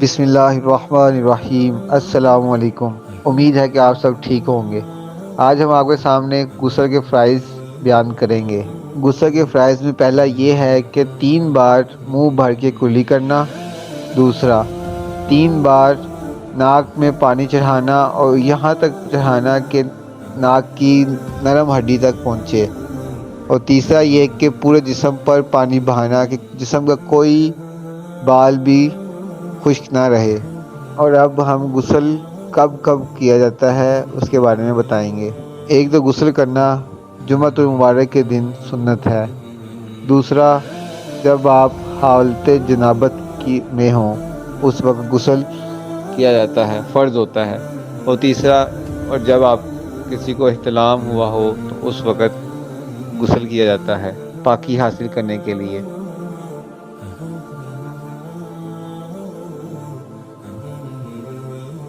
بسم اللہ الرحمن الرحیم۔ السلام علیکم۔ امید ہے کہ آپ سب ٹھیک ہوں گے۔ آج ہم آپ کے سامنے غسل کے فرائض بیان کریں گے۔ غسل کے فرائض میں پہلا یہ ہے کہ 3 بار منہ بھر کے کلی کرنا، دوسرا 3 بار ناک میں پانی چڑھانا اور یہاں تک چڑھانا کہ ناک کی نرم ہڈی تک پہنچے، اور تیسرا یہ کہ پورے جسم پر پانی بہانا کہ جسم کا کوئی بال بھی خشک نہ رہے۔ اور اب ہم غسل کب کب کیا جاتا ہے اس کے بارے میں بتائیں گے۔ ایک تو غسل کرنا جمعۃ المبارک کے دن سنت ہے، دوسرا جب آپ حالت جنابت میں ہوں اس وقت غسل کیا جاتا ہے، فرض ہوتا ہے، اور تیسرا اور جب آپ کسی کو احتلام ہوا ہو تو اس وقت غسل کیا جاتا ہے پاکی حاصل کرنے کے لیے۔